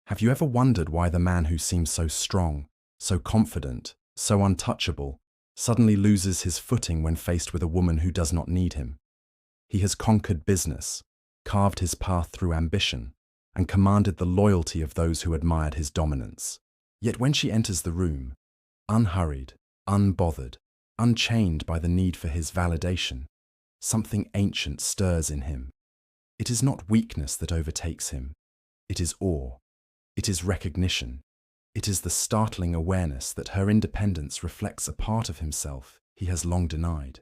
Have you ever wondered why the man who seems so strong, so confident, so untouchable, suddenly loses his footing when faced with a woman who does not need him? He has conquered business, carved his path through ambition, and commanded the loyalty of those who admired his dominance. Yet when she enters the room, unhurried, unbothered, unchained by the need for his validation, something ancient stirs in him. It is not weakness that overtakes him. It is awe. It is recognition. It is the startling awareness that her independence reflects a part of himself he has long denied.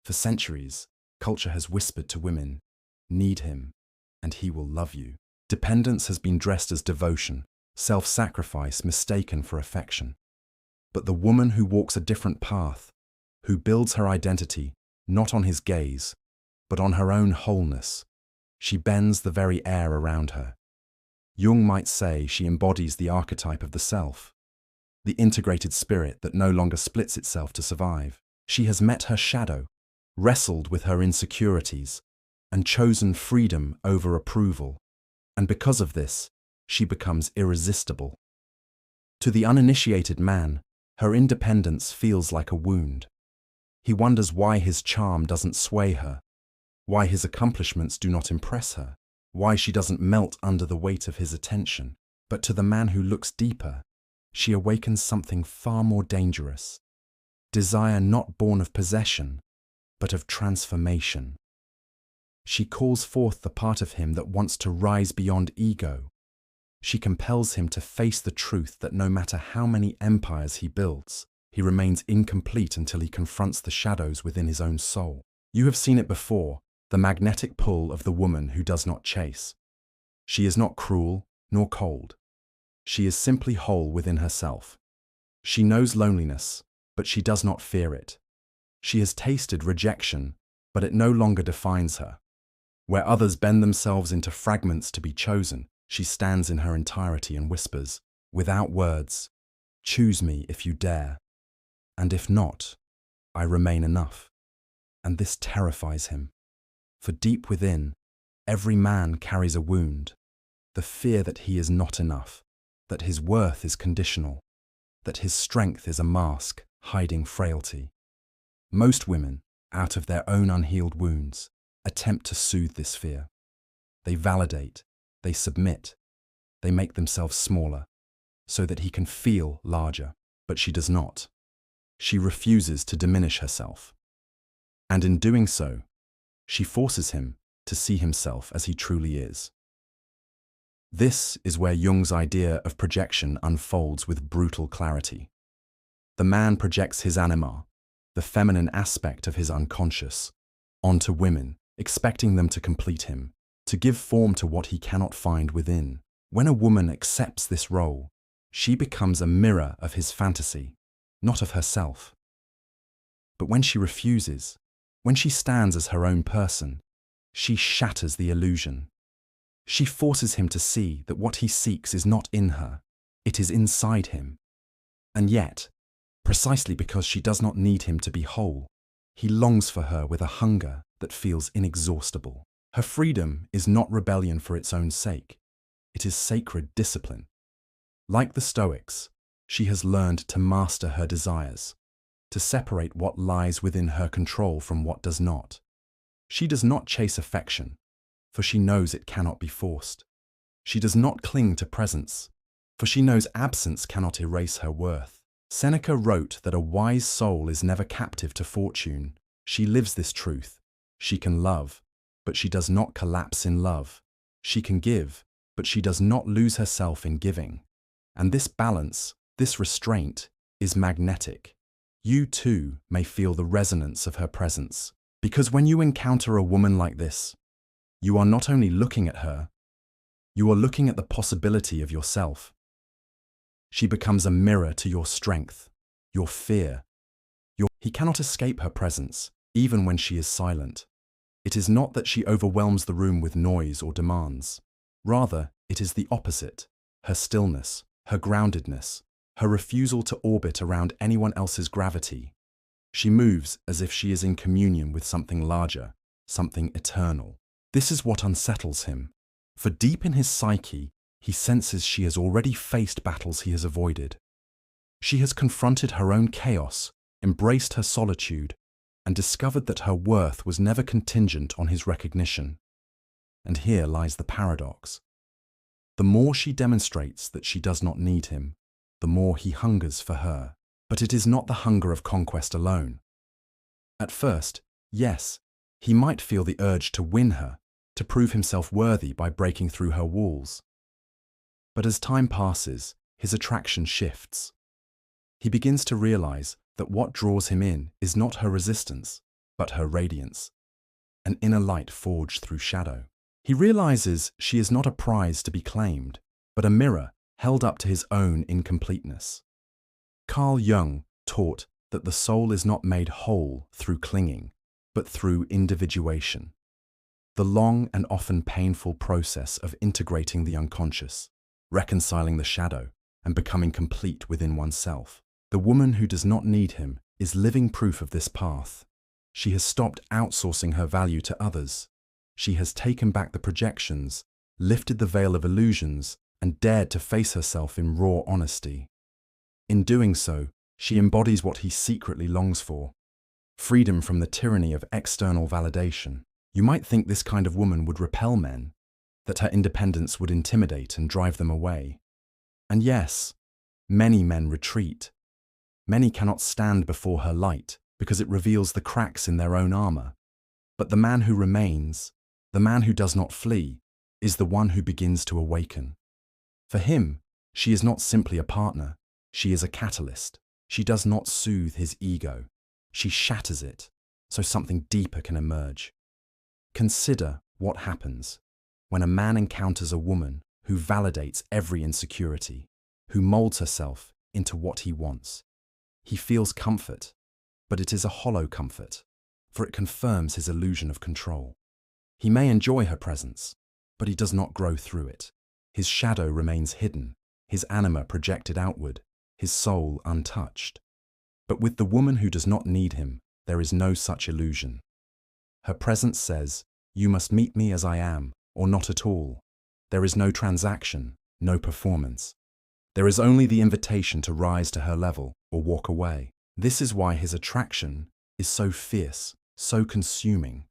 For centuries, culture has whispered to women, "Need him, and he will love you." Dependence has been dressed as devotion, self-sacrifice mistaken for affection. But the woman who walks a different path, who builds her identity not on his gaze, but on her own wholeness, she bends the very air around her. Jung might say she embodies the archetype of the self, the integrated spirit that no longer splits itself to survive. She has met her shadow, wrestled with her insecurities, and chosen freedom over approval. And because of this, she becomes irresistible. To the uninitiated man, her independence feels like a wound. He wonders why his charm doesn't sway her, why his accomplishments do not impress her, why she doesn't melt under the weight of his attention. But to the man who looks deeper, she awakens something far more dangerous. Desire not born of possession, but of transformation. She calls forth the part of him that wants to rise beyond ego. She compels him to face the truth that no matter how many empires he builds, he remains incomplete until he confronts the shadows within his own soul. You have seen it before, the magnetic pull of the woman who does not chase. She is not cruel nor cold. She is simply whole within herself. She knows loneliness, but she does not fear it. She has tasted rejection, but it no longer defines her. Where others bend themselves into fragments to be chosen, she stands in her entirety and whispers, without words, "Choose me if you dare. And if not, I remain enough." And this terrifies him. For deep within, every man carries a wound, the fear that he is not enough, that his worth is conditional, that his strength is a mask hiding frailty. Most women, out of their own unhealed wounds, attempt to soothe this fear. They validate, they submit, they make themselves smaller, so that he can feel larger. But she does not. She refuses to diminish herself. And in doing so, she forces him to see himself as he truly is. This is where Jung's idea of projection unfolds with brutal clarity. The man projects his anima, the feminine aspect of his unconscious, onto women, expecting them to complete him, to give form to what he cannot find within. When a woman accepts this role, she becomes a mirror of his fantasy, not of herself. But when she refuses, when she stands as her own person, she shatters the illusion. She forces him to see that what he seeks is not in her, it is inside him. And yet, precisely because she does not need him to be whole, he longs for her with a hunger that feels inexhaustible. Her freedom is not rebellion for its own sake. It is sacred discipline. Like the Stoics, she has learned to master her desires, to separate what lies within her control from what does not. She does not chase affection, for she knows it cannot be forced. She does not cling to presence, for she knows absence cannot erase her worth. Seneca wrote that a wise soul is never captive to fortune. She lives this truth. She can love, but she does not collapse in love. She can give, but she does not lose herself in giving. And this balance, this restraint, is magnetic. You too may feel the resonance of her presence. Because when you encounter a woman like this, you are not only looking at her, you are looking at the possibility of yourself. She becomes a mirror to your strength, your fear. He cannot escape her presence, even when she is silent. It is not that she overwhelms the room with noise or demands. Rather, it is the opposite, her stillness, her groundedness, her refusal to orbit around anyone else's gravity. She moves as if she is in communion with something larger, something eternal. This is what unsettles him, for deep in his psyche, He senses she has already faced battles he has avoided. She has confronted her own chaos, embraced her solitude, and discovered that her worth was never contingent on his recognition. And here lies the paradox. The more she demonstrates that she does not need him, the more he hungers for her. But it is not the hunger of conquest alone. At first, yes, he might feel the urge to win her, to prove himself worthy by breaking through her walls. But as time passes, his attraction shifts. He begins to realize that what draws him in is not her resistance, but her radiance, an inner light forged through shadow. He realizes she is not a prize to be claimed, but a mirror held up to his own incompleteness. Carl Jung taught that the soul is not made whole through clinging, but through individuation, the long and often painful process of integrating the unconscious, reconciling the shadow, and becoming complete within oneself. The woman who does not need him is living proof of this path. She has stopped outsourcing her value to others. She has taken back the projections, lifted the veil of illusions, and dared to face herself in raw honesty. In doing so, she embodies what he secretly longs for: freedom from the tyranny of external validation. You might think this kind of woman would repel men, that her independence would intimidate and drive them away. And yes, many men retreat. Many cannot stand before her light because it reveals the cracks in their own armor. But the man who remains, the man who does not flee, is the one who begins to awaken. For him, she is not simply a partner, she is a catalyst. She does not soothe his ego. She shatters it, so something deeper can emerge. Consider what happens when a man encounters a woman who validates every insecurity, who molds herself into what he wants. He feels comfort, but it is a hollow comfort, for it confirms his illusion of control. He may enjoy her presence, but he does not grow through it. His shadow remains hidden, his anima projected outward, his soul untouched. But with the woman who does not need him, there is no such illusion. Her presence says, "You must meet me as I am, or not at all." There is no transaction, no performance. There is only the invitation to rise to her level or walk away. This is why his attraction is so fierce, so consuming.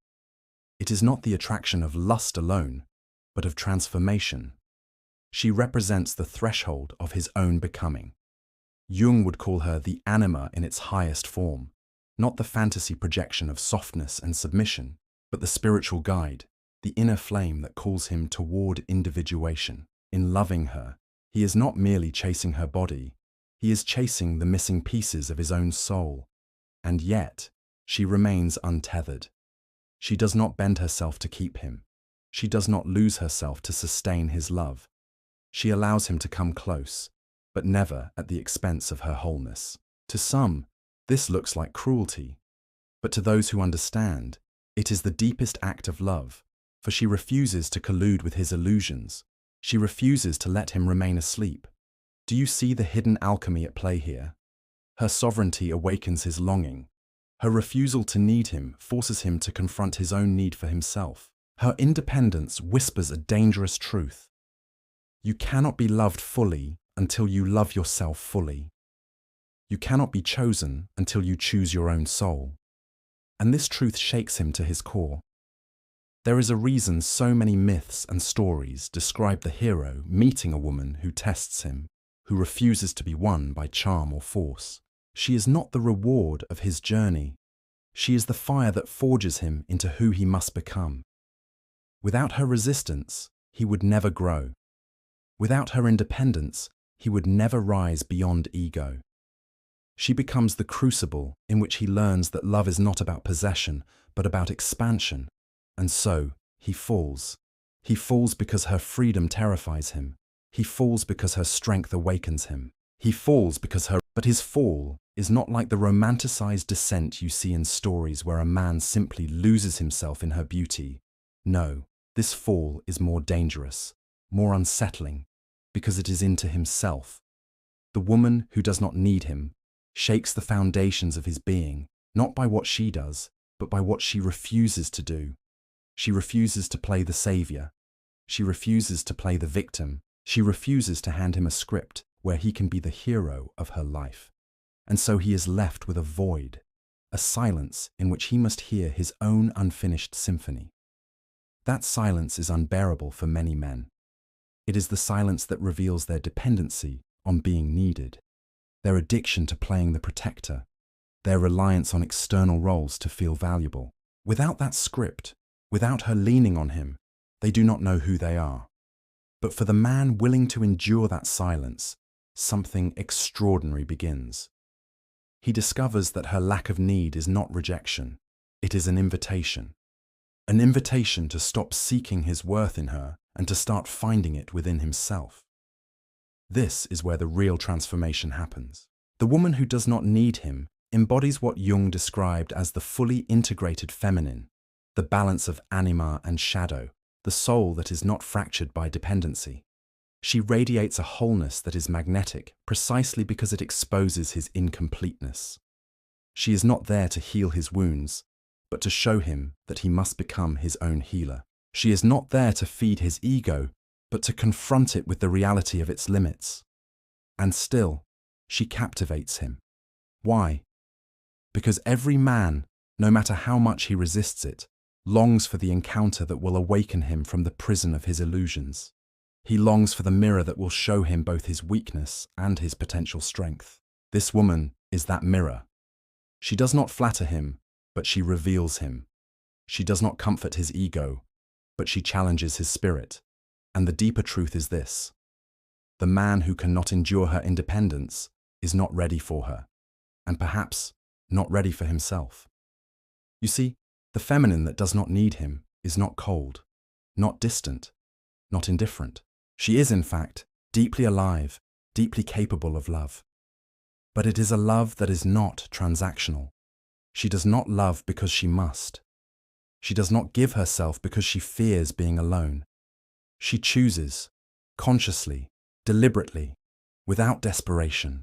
It is not the attraction of lust alone, but of transformation. She represents the threshold of his own becoming. Jung would call her the anima in its highest form, not the fantasy projection of softness and submission, but the spiritual guide, the inner flame that calls him toward individuation. In loving her, he is not merely chasing her body, he is chasing the missing pieces of his own soul. And yet, she remains untethered. She does not bend herself to keep him. She does not lose herself to sustain his love. She allows him to come close, but never at the expense of her wholeness. To some, this looks like cruelty, but to those who understand, it is the deepest act of love, for she refuses to collude with his illusions. She refuses to let him remain asleep. Do you see the hidden alchemy at play here? Her sovereignty awakens his longing. Her refusal to need him forces him to confront his own need for himself. Her independence whispers a dangerous truth. You cannot be loved fully until you love yourself fully. You cannot be chosen until you choose your own soul. And this truth shakes him to his core. There is a reason so many myths and stories describe the hero meeting a woman who tests him, who refuses to be won by charm or force. She is not the reward of his journey. She is the fire that forges him into who he must become. Without her resistance, he would never grow. Without her independence, he would never rise beyond ego. She becomes the crucible in which he learns that love is not about possession, but about expansion. And so, he falls. He falls because her freedom terrifies him. He falls because her strength awakens him. He falls because But his fall is not like the romanticized descent you see in stories where a man simply loses himself in her beauty. No, this fall is more dangerous, more unsettling, because it is into himself. The woman who does not need him shakes the foundations of his being, not by what she does, but by what she refuses to do. She refuses to play the savior. She refuses to play the victim. She refuses to hand him a script where he can be the hero of her life. And so he is left with a void, a silence in which he must hear his own unfinished symphony. That silence is unbearable for many men. It is the silence that reveals their dependency on being needed, their addiction to playing the protector, their reliance on external roles to feel valuable. Without that script, without her leaning on him, they do not know who they are. But for the man willing to endure that silence, something extraordinary begins. He discovers that her lack of need is not rejection, it is an invitation. An invitation to stop seeking his worth in her and to start finding it within himself. This is where the real transformation happens. The woman who does not need him embodies what Jung described as the fully integrated feminine, the balance of anima and shadow, the soul that is not fractured by dependency. She radiates a wholeness that is magnetic precisely because it exposes his incompleteness. She is not there to heal his wounds, but to show him that he must become his own healer. She is not there to feed his ego, but to confront it with the reality of its limits. And still, she captivates him. Why? Because every man, no matter how much he resists it, longs for the encounter that will awaken him from the prison of his illusions. He longs for the mirror that will show him both his weakness and his potential strength. This woman is that mirror. She does not flatter him, but she reveals him. She does not comfort his ego, but she challenges his spirit. And the deeper truth is this: the man who cannot endure her independence is not ready for her, and perhaps not ready for himself. You see, the feminine that does not need him is not cold, not distant, not indifferent. She is, in fact, deeply alive, deeply capable of love. But it is a love that is not transactional. She does not love because she must. She does not give herself because she fears being alone. She chooses, consciously, deliberately, without desperation.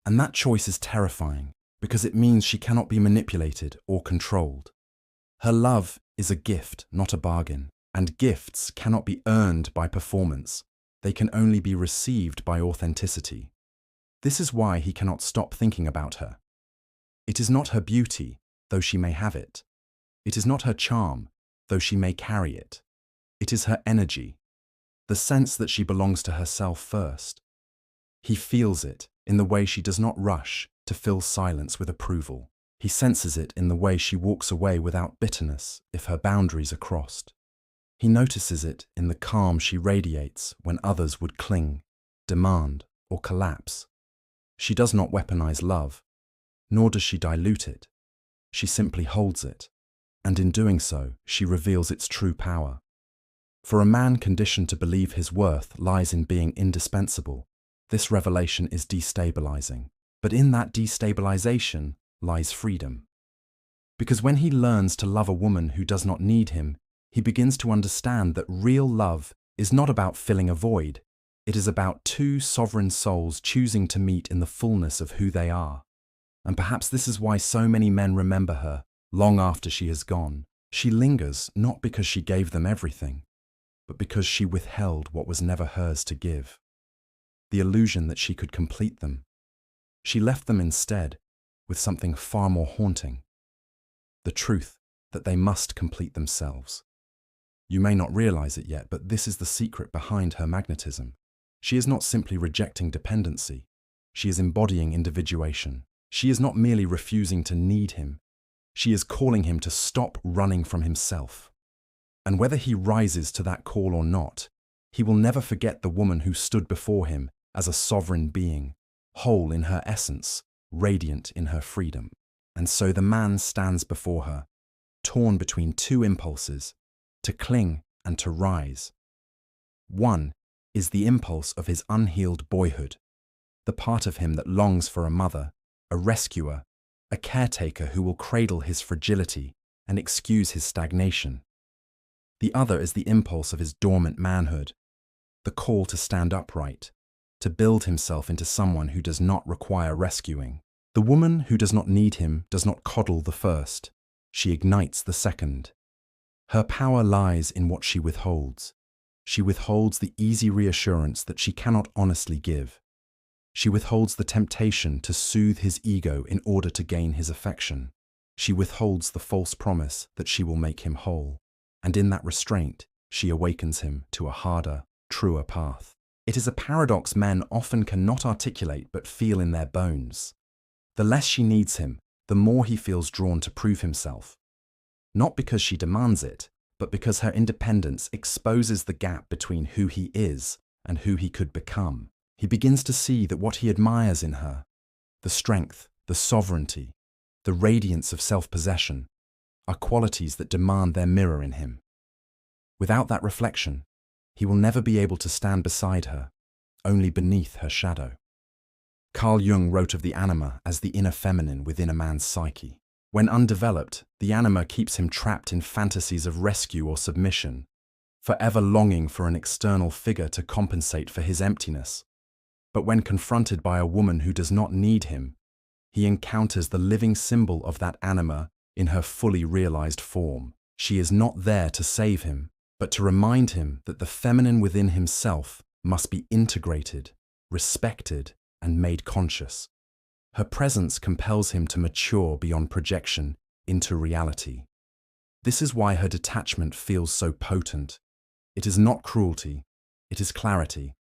And that choice is terrifying because it means she cannot be manipulated or controlled. Her love is a gift, not a bargain, and gifts cannot be earned by performance. They can only be received by authenticity. This is why he cannot stop thinking about her. It is not her beauty, though she may have it. It is not her charm, though she may carry it. It is her energy, the sense that she belongs to herself first. He feels it in the way she does not rush to fill silence with approval. He senses it in the way she walks away without bitterness if her boundaries are crossed. He notices it in the calm she radiates when others would cling, demand, or collapse. She does not weaponize love, nor does she dilute it. She simply holds it, and in doing so, she reveals its true power. For a man conditioned to believe his worth lies in being indispensable, this revelation is destabilizing. But in that destabilization lies freedom. Because when he learns to love a woman who does not need him, he begins to understand that real love is not about filling a void. It is about two sovereign souls choosing to meet in the fullness of who they are. And perhaps this is why so many men remember her long after she has gone. She lingers not because she gave them everything, but because she withheld what was never hers to give. The illusion that she could complete them. She left them instead with something far more haunting. The truth that they must complete themselves. You may not realize it yet, but this is the secret behind her magnetism. She is not simply rejecting dependency. She is embodying individuation. She is not merely refusing to need him. She is calling him to stop running from himself. And whether he rises to that call or not, he will never forget the woman who stood before him as a sovereign being, whole in her essence, radiant in her freedom. And so the man stands before her, torn between two impulses, to cling and to rise. One is the impulse of his unhealed boyhood, the part of him that longs for a mother, a rescuer, a caretaker who will cradle his fragility and excuse his stagnation. The other is the impulse of his dormant manhood, the call to stand upright, to build himself into someone who does not require rescuing. The woman who does not need him does not coddle the first, she ignites the second. Her power lies in what she withholds. She withholds the easy reassurance that she cannot honestly give. She withholds the temptation to soothe his ego in order to gain his affection. She withholds the false promise that she will make him whole. And in that restraint, she awakens him to a harder, truer path. It is a paradox men often cannot articulate but feel in their bones. The less she needs him, the more he feels drawn to prove himself. Not because she demands it, but because her independence exposes the gap between who he is and who he could become. He begins to see that what he admires in her, the strength, the sovereignty, the radiance of self-possession, are qualities that demand their mirror in him. Without that reflection, he will never be able to stand beside her, only beneath her shadow. Carl Jung wrote of the anima as the inner feminine within a man's psyche. When undeveloped, the anima keeps him trapped in fantasies of rescue or submission, forever longing for an external figure to compensate for his emptiness. But when confronted by a woman who does not need him, he encounters the living symbol of that anima in her fully realized form. She is not there to save him, but to remind him that the feminine within himself must be integrated, respected, and made conscious. Her presence compels him to mature beyond projection into reality. This is why her detachment feels so potent. It is not cruelty, it is clarity.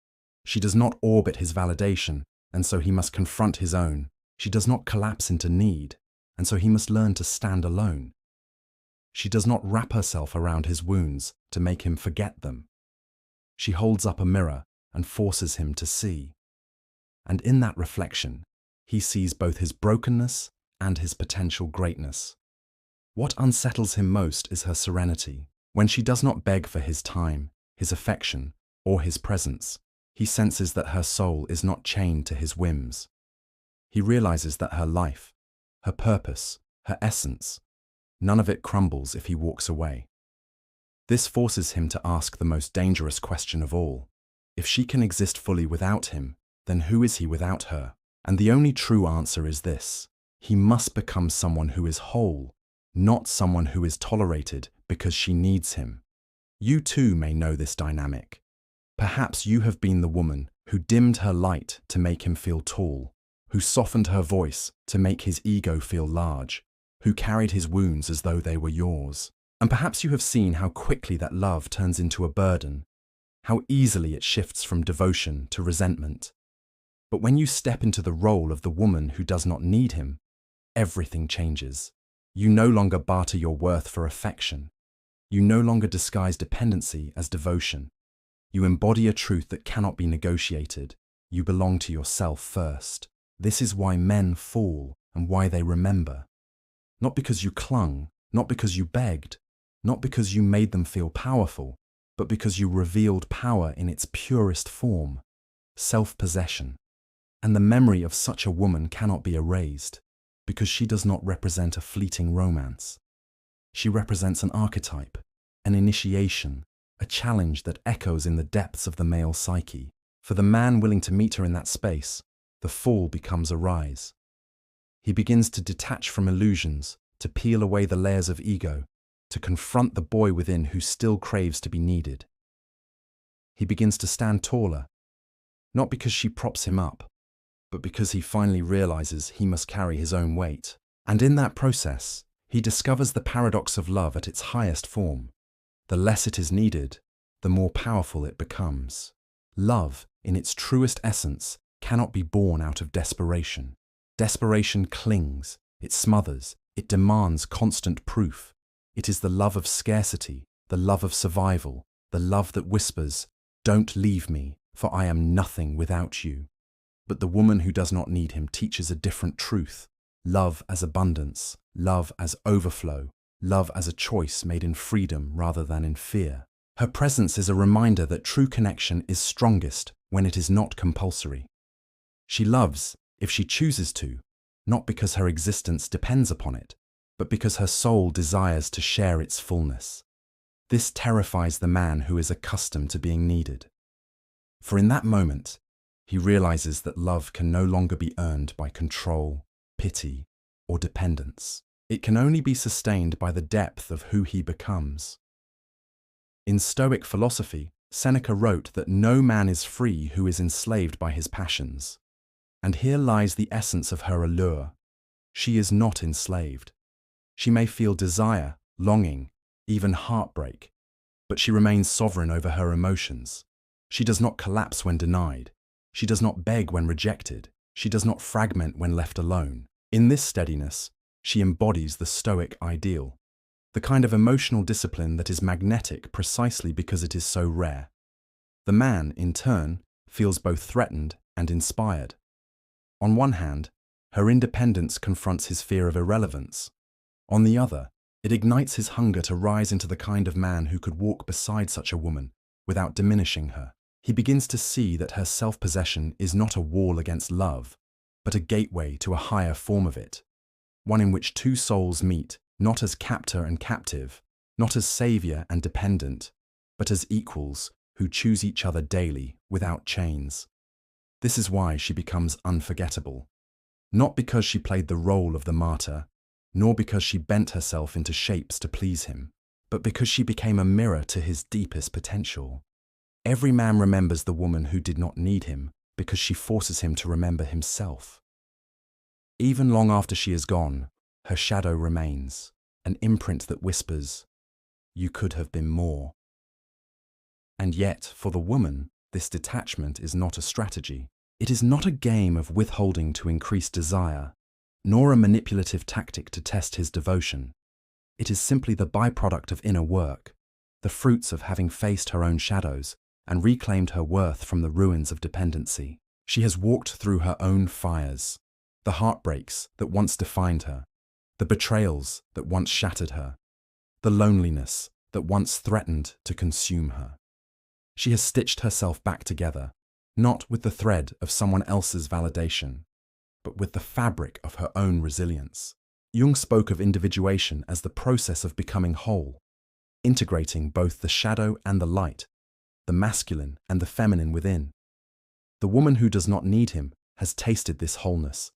She does not orbit his validation, and so he must confront his own. She does not collapse into need, and so he must learn to stand alone. She does not wrap herself around his wounds to make him forget them. She holds up a mirror and forces him to see. And in that reflection, he sees both his brokenness and his potential greatness. What unsettles him most is her serenity. When she does not beg for his time, his affection, or his presence, he senses that her soul is not chained to his whims. He realizes that her life, her purpose, her essence, none of it crumbles if he walks away. This forces him to ask the most dangerous question of all. If she can exist fully without him, then who is he without her? And the only true answer is this: he must become someone who is whole, not someone who is tolerated because she needs him. You too may know this dynamic. Perhaps you have been the woman who dimmed her light to make him feel tall, who softened her voice to make his ego feel large, who carried his wounds as though they were yours. And perhaps you have seen how quickly that love turns into a burden, how easily it shifts from devotion to resentment. But when you step into the role of the woman who does not need him, everything changes. You no longer barter your worth for affection. You no longer disguise dependency as devotion. You embody a truth that cannot be negotiated. You belong to yourself first. This is why men fall and why they remember. Not because you clung, not because you begged, not because you made them feel powerful, but because you revealed power in its purest form, self-possession. And the memory of such a woman cannot be erased, because she does not represent a fleeting romance. She represents an archetype, an initiation, a challenge that echoes in the depths of the male psyche. For the man willing to meet her in that space, the fall becomes a rise. He begins to detach from illusions, to peel away the layers of ego, to confront the boy within who still craves to be needed. He begins to stand taller, not because she props him up, but because he finally realizes he must carry his own weight. And in that process, he discovers the paradox of love at its highest form. The less it is needed, the more powerful it becomes. Love, in its truest essence, cannot be born out of desperation. Desperation clings, it smothers, it demands constant proof. It is the love of scarcity, the love of survival, the love that whispers, "Don't leave me, for I am nothing without you." But the woman who does not need him teaches a different truth. Love as abundance, love as overflow, love as a choice made in freedom rather than in fear. Her presence is a reminder that true connection is strongest when it is not compulsory. She loves, if she chooses to, not because her existence depends upon it, but because her soul desires to share its fullness. This terrifies the man who is accustomed to being needed. For in that moment, he realizes that love can no longer be earned by control, pity, or dependence. It can only be sustained by the depth of who he becomes. In Stoic philosophy, Seneca wrote that no man is free who is enslaved by his passions. And here lies the essence of her allure. She is not enslaved. She may feel desire, longing, even heartbreak, but she remains sovereign over her emotions. She does not collapse when denied. She does not beg when rejected. She does not fragment when left alone. In this steadiness, she embodies the Stoic ideal, the kind of emotional discipline that is magnetic precisely because it is so rare. The man, in turn, feels both threatened and inspired. On one hand, her independence confronts his fear of irrelevance. On the other, it ignites his hunger to rise into the kind of man who could walk beside such a woman without diminishing her. He begins to see that her self-possession is not a wall against love, but a gateway to a higher form of it, one in which two souls meet, not as captor and captive, not as savior and dependent, but as equals who choose each other daily without chains. This is why she becomes unforgettable, not because she played the role of the martyr, nor because she bent herself into shapes to please him, but because she became a mirror to his deepest potential. Every man remembers the woman who did not need him because she forces him to remember himself. Even long after she is gone, her shadow remains, an imprint that whispers, "You could have been more." And yet, for the woman, this detachment is not a strategy. It is not a game of withholding to increase desire, nor a manipulative tactic to test his devotion. It is simply the byproduct of inner work, the fruits of having faced her own shadows and reclaimed her worth from the ruins of dependency. She has walked through her own fires, the heartbreaks that once defined her, the betrayals that once shattered her, the loneliness that once threatened to consume her. She has stitched herself back together, not with the thread of someone else's validation, but with the fabric of her own resilience. Jung spoke of individuation as the process of becoming whole, integrating both the shadow and the light, the masculine and the feminine within. The woman who does not need him has tasted this wholeness.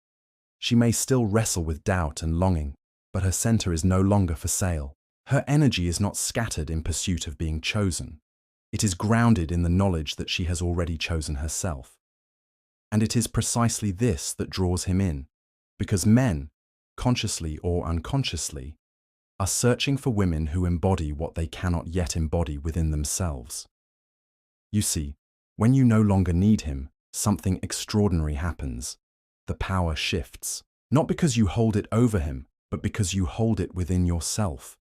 She may still wrestle with doubt and longing, but her center is no longer for sale. Her energy is not scattered in pursuit of being chosen. It is grounded in the knowledge that she has already chosen herself. And it is precisely this that draws him in, because men, consciously or unconsciously, are searching for women who embody what they cannot yet embody within themselves. You see, when you no longer need him, something extraordinary happens. The power shifts, not because you hold it over him, but because you hold it within yourself.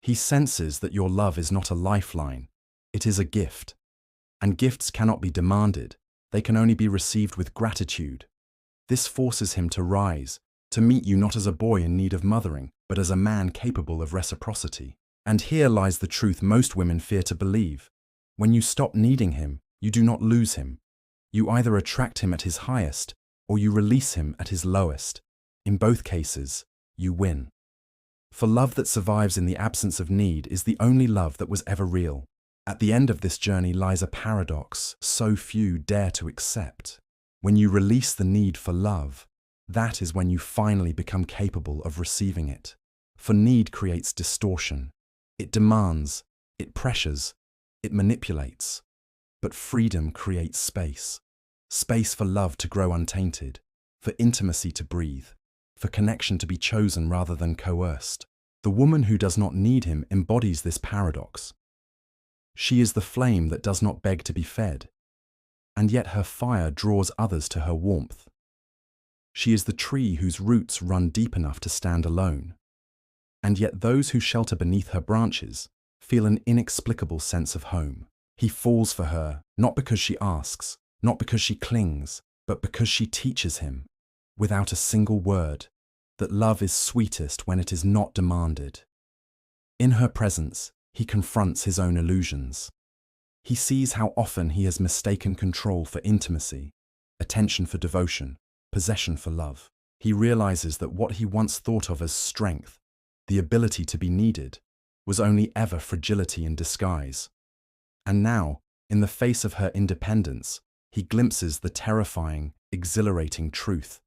He senses that your love is not a lifeline, it is a gift. And gifts cannot be demanded, they can only be received with gratitude. This forces him to rise, to meet you not as a boy in need of mothering, but as a man capable of reciprocity. And here lies the truth most women fear to believe. When you stop needing him, you do not lose him. You either attract him at his highest, or you release him at his lowest. In both cases, you win. For love that survives in the absence of need is the only love that was ever real. At the end of this journey lies a paradox so few dare to accept. When you release the need for love, that is when you finally become capable of receiving it. For need creates distortion. It demands, it pressures, it manipulates. But freedom creates space. Space for love to grow untainted, for intimacy to breathe, for connection to be chosen rather than coerced. The woman who does not need him embodies this paradox. She is the flame that does not beg to be fed, and yet her fire draws others to her warmth. She is the tree whose roots run deep enough to stand alone, and yet those who shelter beneath her branches feel an inexplicable sense of home. He falls for her, not because she asks, not because she clings, but because she teaches him, without a single word, that love is sweetest when it is not demanded. In her presence, he confronts his own illusions. He sees how often he has mistaken control for intimacy, attention for devotion, possession for love. He realizes that what he once thought of as strength, the ability to be needed, was only ever fragility in disguise. And now, in the face of her independence, he glimpses the terrifying, exhilarating truth.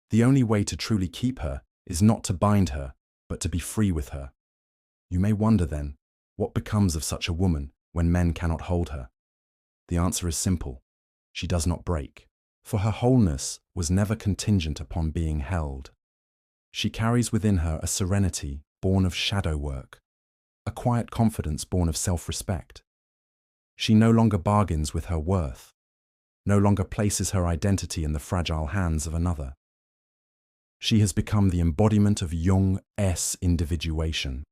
The only way to truly keep her is not to bind her, but to be free with her. You may wonder then, what becomes of such a woman when men cannot hold her? The answer is simple. She does not break, for her wholeness was never contingent upon being held. She carries within her a serenity born of shadow work, a quiet confidence born of self-respect. She no longer bargains with her worth, no longer places her identity in the fragile hands of another. She has become the embodiment of Jung's individuation,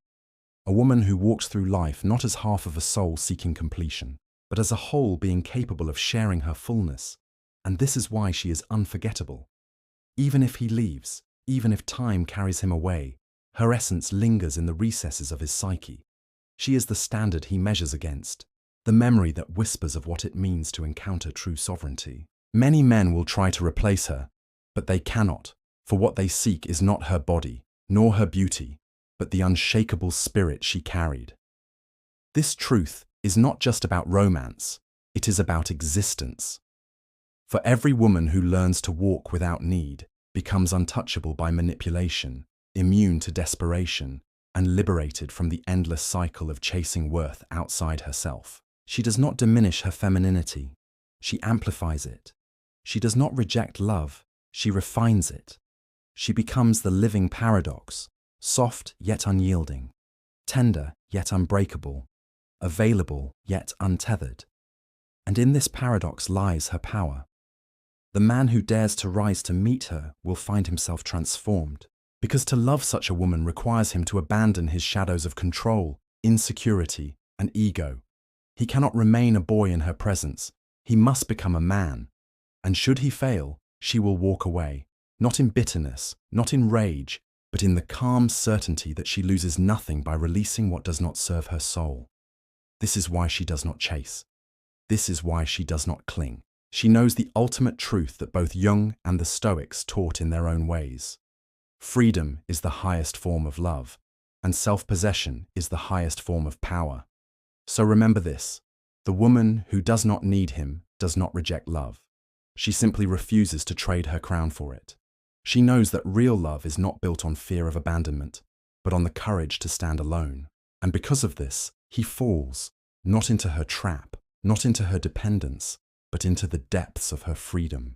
a woman who walks through life not as half of a soul seeking completion, but as a whole being capable of sharing her fullness. And this is why she is unforgettable. Even if he leaves, even if time carries him away, her essence lingers in the recesses of his psyche. She is the standard he measures against, the memory that whispers of what it means to encounter true sovereignty. Many men will try to replace her, but they cannot, for what they seek is not her body, nor her beauty, but the unshakable spirit she carried. This truth is not just about romance, it is about existence. For every woman who learns to walk without need becomes untouchable by manipulation, immune to desperation, and liberated from the endless cycle of chasing worth outside herself. She does not diminish her femininity, she amplifies it. She does not reject love, she refines it. She becomes the living paradox, soft yet unyielding, tender yet unbreakable, available yet untethered. And in this paradox lies her power. The man who dares to rise to meet her will find himself transformed, because to love such a woman requires him to abandon his shadows of control, insecurity, and ego. He cannot remain a boy in her presence. He must become a man. And should he fail, she will walk away, not in bitterness, not in rage, but in the calm certainty that she loses nothing by releasing what does not serve her soul. This is why she does not chase. This is why she does not cling. She knows the ultimate truth that both Jung and the Stoics taught in their own ways. Freedom is the highest form of love, and self-possession is the highest form of power. So remember this: the woman who does not need him does not reject love. She simply refuses to trade her crown for it. She knows that real love is not built on fear of abandonment, but on the courage to stand alone. And because of this, he falls, not into her trap, not into her dependence, but into the depths of her freedom.